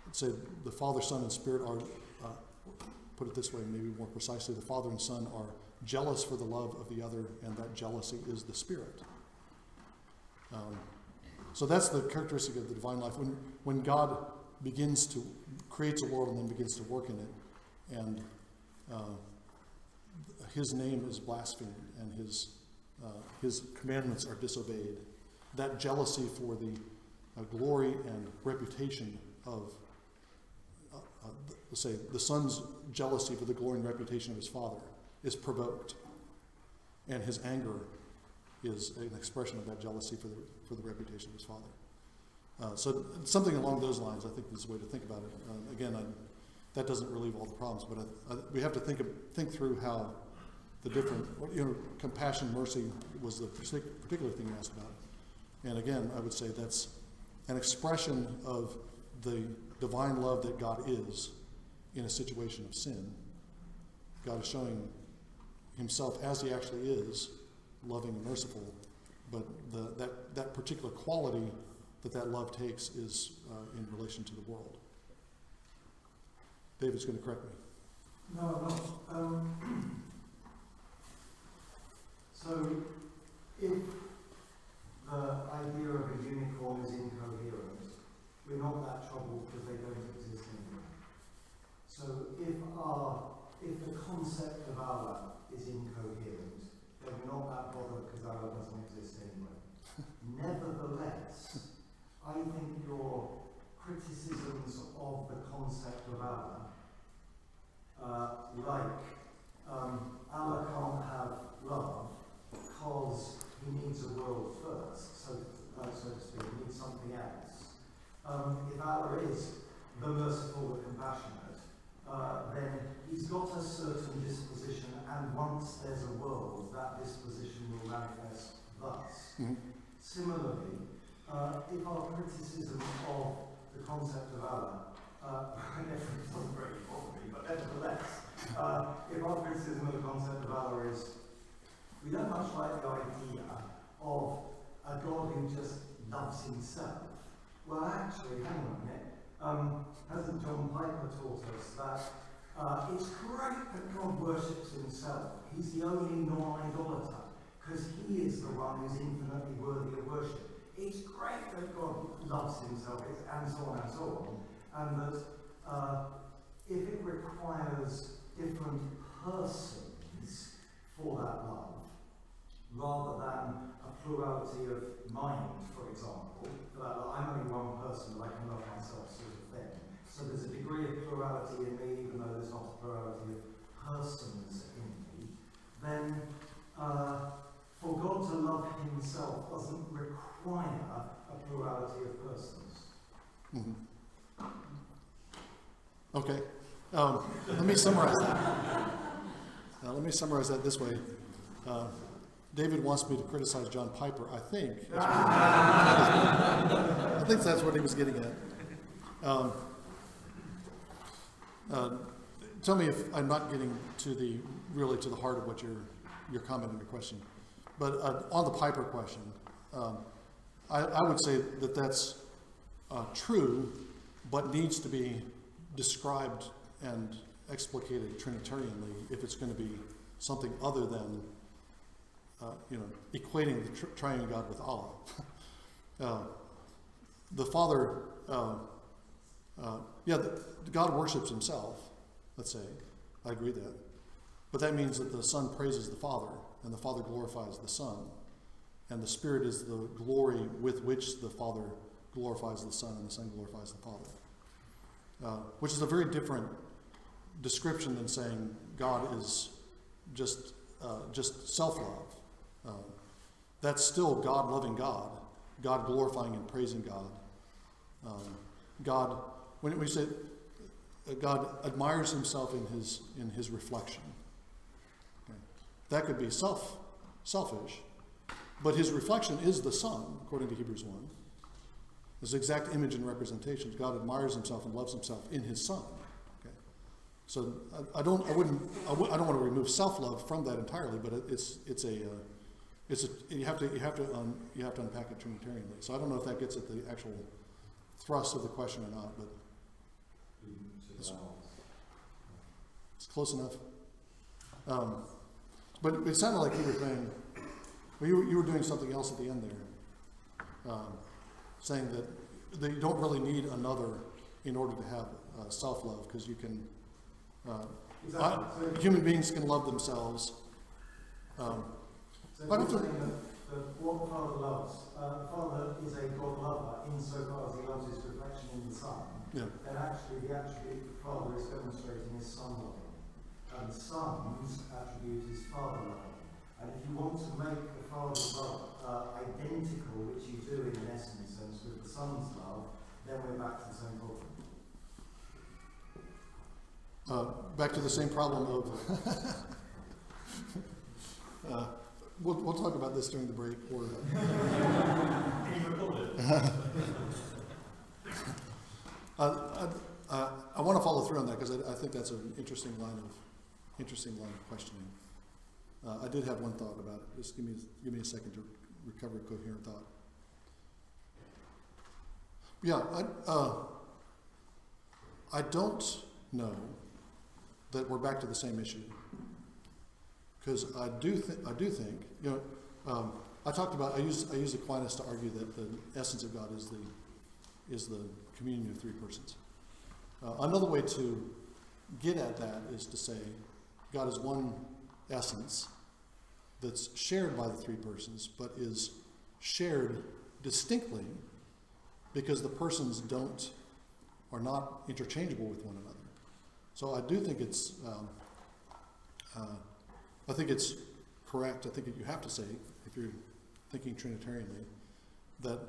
Let's say the Father, Son, and Spirit are, put it this way, maybe more precisely, the Father and Son are jealous for the love of the other, and that jealousy is the Spirit. So that's the characteristic of the divine life. When God creates a world and then begins to work in it, and his name is blasphemed and his commandments are disobeyed, that jealousy for the glory and reputation of, let's say, the Son's jealousy for the glory and reputation of his Father is provoked, and his anger is an expression of that jealousy for the reputation of his Father. So something along those lines, I think, is the way to think about it. Again, that doesn't relieve all the problems, but we have to think through how the different, compassion, mercy was the particular thing you asked about. And again, I would say that's an expression of the divine love that God is in a situation of sin. God is showing himself as he actually is, loving and merciful, but that particular quality that love takes is in relation to the world. David's going to correct me. No. So, if the idea of a unicorn is incoherent, we're not that troubled because they don't exist anymore. So, if the concept of Allah is incoherent, then we're not that bothered because Allah doesn't exist anyway. Nevertheless, I think your criticisms of the concept of Allah, Allah can't have love because he needs a world first, so to speak, he needs something else. If Allah is the merciful, the compassionate, then he's got a certain disposition, and once there's a world, that disposition will manifest thus. Mm-hmm. Similarly, if our criticism of the concept of Allah, it doesn't really bother me, but nevertheless, if our criticism of the concept of Allah is, we don't much like the idea of a God who just loves himself. Well, actually, hang on a minute. Hasn't John Piper taught us that it's great that God worships himself? He's the only non-idolater, because he is the one who's infinitely worthy of worship. It's great that God loves himself, and so on and so on, and that if it requires different persons for that love, rather than a plurality of mind, for example, I'm only one person, but I can love myself, sort of thing. So there's a degree of plurality in me, even though there's not a plurality of persons in me. Then, for God to love himself doesn't require a plurality of persons. Mm-hmm. Okay. Let me summarize that. This way. David wants me to criticize John Piper, I think. I think that's what he was getting at. Tell me if I'm not getting to the heart of what your comment and your question. But on the Piper question, I would say that that's true, but needs to be described and explicated Trinitarianly if it's going to be something other than equating the triune God with Allah. the Father, God worships himself, let's say. I agree with that. But that means that the Son praises the Father, and the Father glorifies the Son. And the Spirit is the glory with which the Father glorifies the Son, and the Son glorifies the Father. Which is a very different description than saying God is just self-love. That's still God loving God glorifying and praising God. God, when we say God admires himself in his reflection, okay? That could be selfish, but his reflection is the Son, according to Hebrews 1. His exact image and representation. God admires himself and loves himself in his Son. Okay? So I don't want to remove self-love from that entirely, but you have to unpack it Trinitarianly. So I don't know if that gets at the actual thrust of the question or not, but it's close enough. But it sounded like you were saying, well, you were doing something else at the end there, saying that you don't really need another in order to have self-love, because you can. Human beings can love themselves. So you're saying that what the Father loves, the Father is a God lover insofar as he loves his reflection in the Son. Yeah. Then actually the attribute the Father is demonstrating is Son loving. And the Son's attribute is Father loving. And if you want to make the Father's love identical, which you do in an essence sense with the Son's love, then we're back to the same problem. Back to the same problem of. We'll talk about this during the break. Or I want to follow through on that because I think that's an interesting line of questioning. I did have one thought about it. Just give me a second to recover a coherent thought. Yeah, I don't know that we're back to the same issue, because I do think I talked about I use Aquinas to argue that the essence of God is the communion of three persons. Another way to get at that is to say God is one essence that's shared by the three persons, but is shared distinctly because the persons are not interchangeable with one another. So I do think it's correct. I think that you have to say, if you're thinking Trinitarianly, that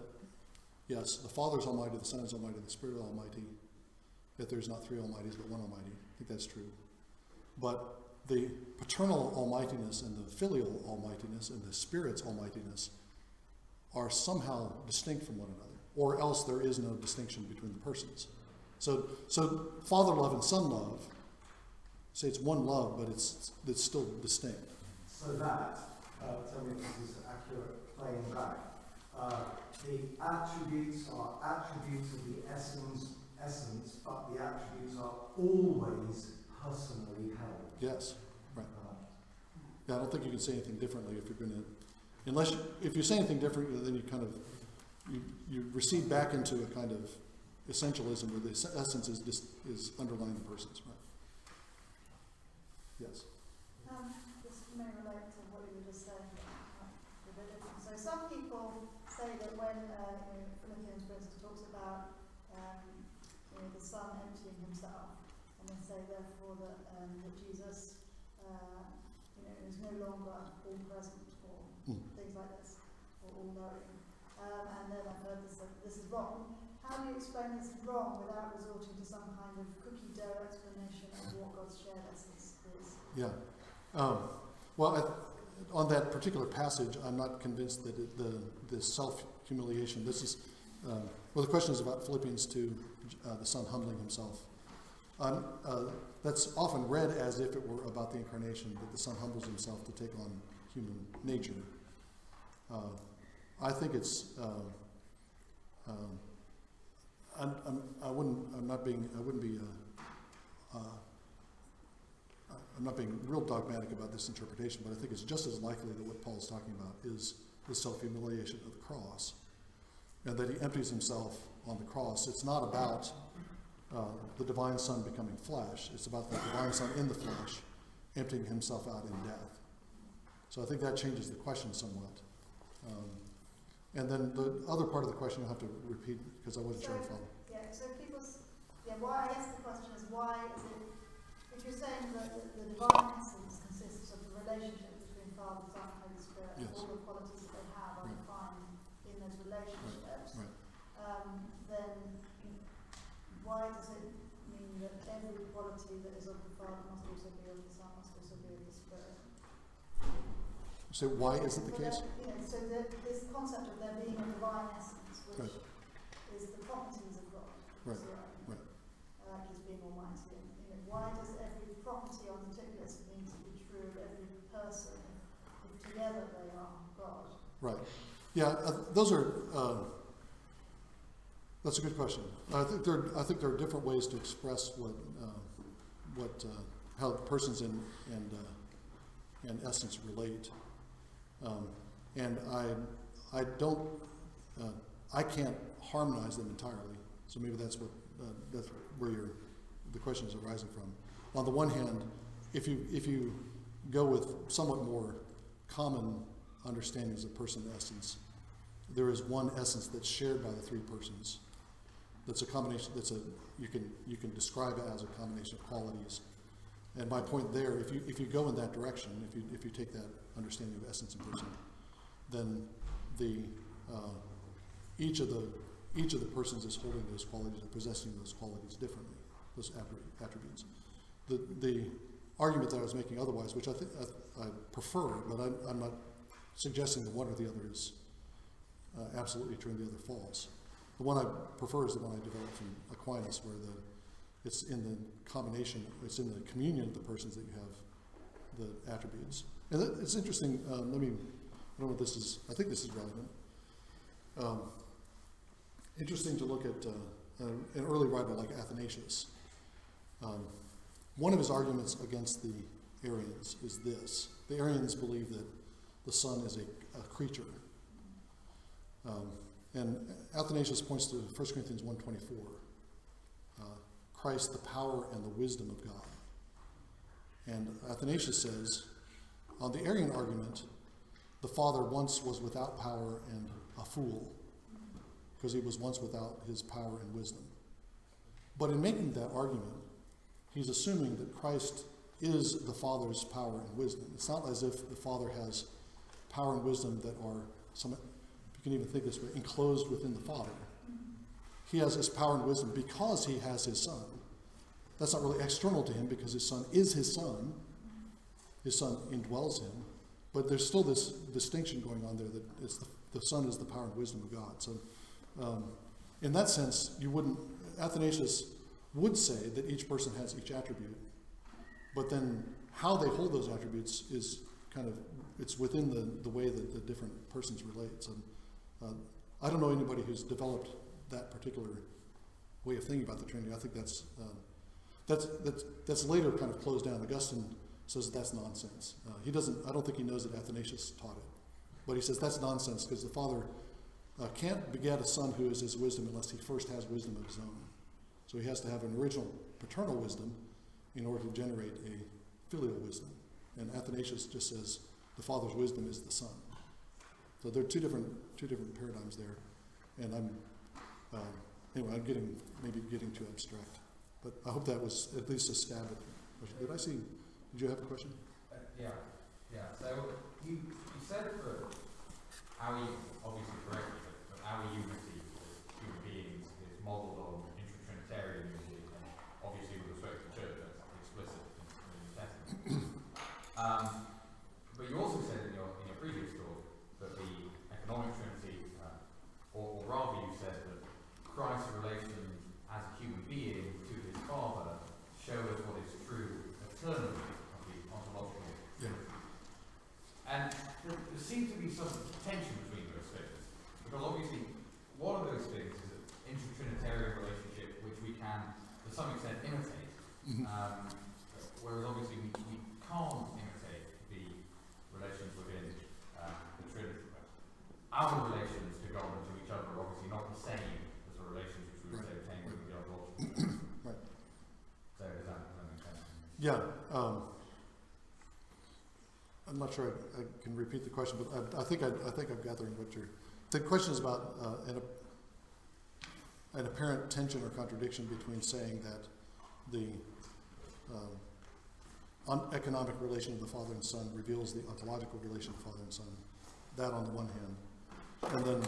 yes, the Father is Almighty, the Son is Almighty, the Spirit is Almighty, that there's not three Almighties but one Almighty. I think that's true. But the paternal almightiness and the filial almightiness and the Spirit's almightiness are somehow distinct from one another, or else there is no distinction between the persons. So Father love and Son love, say it's one love, but it's still distinct. So that, tell me if this is accurate, playing back, the attributes are attributes of the essence, but the attributes are always personally held. Yes, right. Yeah, I don't think you can say anything differently if you're going to, if you say anything different, then you kind of, you recede back into a kind of essentialism where the essence is underlying the persons, right? Yes. This may relate to what you were just saying about divinity. So some people say that when Philippians, for instance, talks about the Son emptying himself, and they say therefore that Jesus is no longer all present or things like this, or all knowing. And then I've heard this is wrong. How do you explain this is wrong without resorting to some kind of cookie dough explanation of what God's shared essence is? Yeah. On that particular passage, I'm not convinced that the self-humiliation, this is, the question is about Philippians 2, the Son humbling himself. That's often read as if it were about the incarnation, that the Son humbles himself to take on human nature. I think it's, I'm not being real dogmatic about this interpretation, but I think it's just as likely that what Paul is talking about is the self-humiliation of the cross. and that he empties himself on the cross. It's not about the divine Son becoming flesh. It's about the divine Son in the flesh emptying himself out in death. So I think that changes the question somewhat. And then the other part of the question you'll have to repeat because I wasn't sure I followed. Yeah, so why, I guess the question is why is it, if you're saying that the divine essence consists of the relationship between Father, Son, and Holy Spirit, Yes. all the qualities that they have are Right. defined in those relationships, Right. then why does it mean that every quality that is of the Father must also be of the Son, must also be of the Spirit? So why is it the case? So this concept of there being a divine essence, which Right. is the properties of God, Right. right. Right. He's being almighty. And, why does every property on the tick list need to be true of every person if together they are God? Right. Yeah, that's a good question. I think there are different ways to express how persons and essence relate. And I can't harmonize them entirely. So maybe that's where the question is arising from. On the one hand, if you go with somewhat more common understandings of person and essence, there is one essence that's shared by the three persons. That's a combination. You can describe it as a combination of qualities. And my point there, if you go in that direction, if you take that understanding of essence and person, then each of the persons is holding those qualities and possessing those qualities differently, those attributes. The argument that I was making otherwise, which I think I prefer, but I'm not suggesting that one or the other is absolutely true and the other false. The one I prefer is the one I developed from Aquinas, where it's in the combination, it's in the communion of the persons that you have the attributes. And it's interesting, I don't know what this is, I think this is relevant. Interesting to look at an early writer like Athanasius. One of his arguments against the Arians is this. The Arians believe that the Son is a creature. And Athanasius points to 1 Corinthians 1:24. Christ, the power and the wisdom of God. And Athanasius says, on the Arian argument, the Father once was without power and a fool, because he was once without his power and wisdom. But in making that argument, he's assuming that Christ is the Father's power and wisdom. It's not as if the Father has power and wisdom that are, if you can even think this way, enclosed within the Father. He has his power and wisdom because he has his Son. That's not really external to him because his Son is his Son. His Son indwells him. But there's still this distinction going on there that it's the Son is the power and wisdom of God. So in that sense, Athanasius would say that each person has each attribute. But then how they hold those attributes is it's within the way that the different persons relate. So I don't know anybody who's developed that particular way of thinking about the Trinity. I think that's later kind of closed down. Augustine says that's nonsense. I don't think he knows that Athanasius taught it. But he says that's nonsense because the Father can't beget a Son who is his wisdom unless he first has wisdom of his own. So he has to have an original paternal wisdom in order to generate a filial wisdom. And Athanasius just says the Father's wisdom is the Son. So there are two different paradigms there. And I'm getting too abstract. But I hope that was at least a stab at the question. Did you have a question? Yeah. So you said that our, obviously correctly, but our unity as human beings is modelled on intra-Trinitarian unity, and obviously with respect to the Church, that's explicit in the New Testament. But you also said in your previous talk that the economic Trinity, or rather you said that Christ's relation as a human being to his Father show us what is true eternally of the ontological Trinity. And there seems to be some tension between those things, because obviously one of those things is an inter-Trinitarian relationship which we can, to some extent, imitate, whereas obviously we can't imitate the relations within the Trinity. Our relations to God and to each other are obviously not Yeah, I'm not sure I can repeat the question, but I think I'm gathering what you're. The question is about an apparent tension or contradiction between saying that the economic relation of the Father and Son reveals the ontological relation of Father and Son. That on the one hand, and then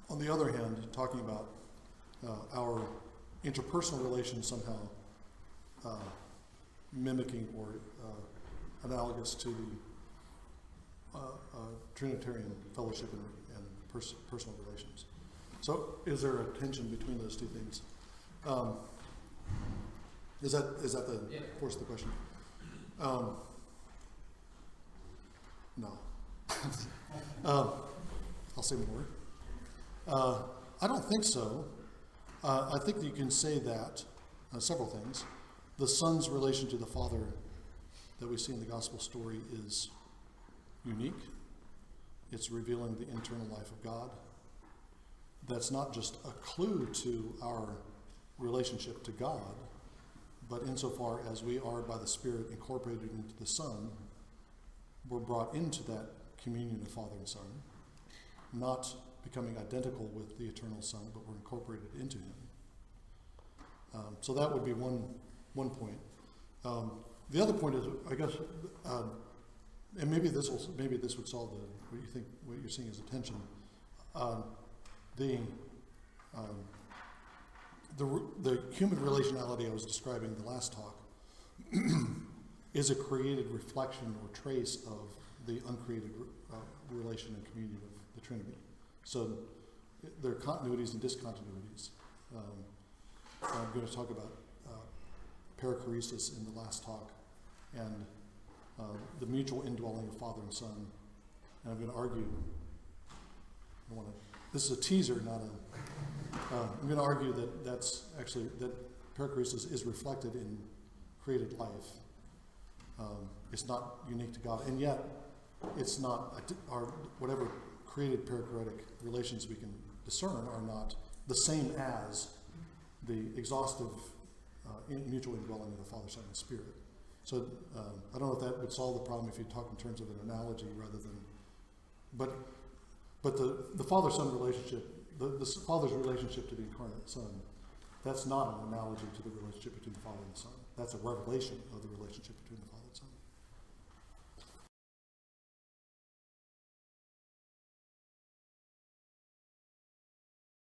on the other hand, talking about our interpersonal relations somehow mimicking or analogous to the Trinitarian fellowship and personal relations. So, is there a tension between those two things? Is that the force of the question? No. I'll say more. I don't think so. I think that you can say that several things. The Son's relation to the Father that we see in the gospel story is unique. It's revealing the internal life of God. That's not just a clue to our relationship to God, but insofar as we are by the Spirit incorporated into the Son, we're brought into that communion of Father and Son, not becoming identical with the eternal Son, but we're incorporated into Him. So that would be one point. The other point is, I guess, and maybe this would solve what you're seeing as a tension. The human relationality I was describing the last talk is a created reflection or trace of the uncreated relation and communion of the Trinity. So there are continuities and discontinuities. I'm going to talk about perichoresis in the last talk and the mutual indwelling of Father and Son. And I'm going to argue, this is a teaser, not a, I'm going to argue that perichoresis is reflected in created life. It's not unique to God, and yet it's not, whatever created perichoretic relations we can discern are not the same as the exhaustive mutual indwelling of the Father, Son, and Spirit. So I don't know if that would solve the problem if you talk in terms of an analogy rather than, but the Father-Son relationship, the Father's relationship to the incarnate Son, that's not an analogy to the relationship between the Father and the Son. That's a revelation of the relationship between the Father and the Son.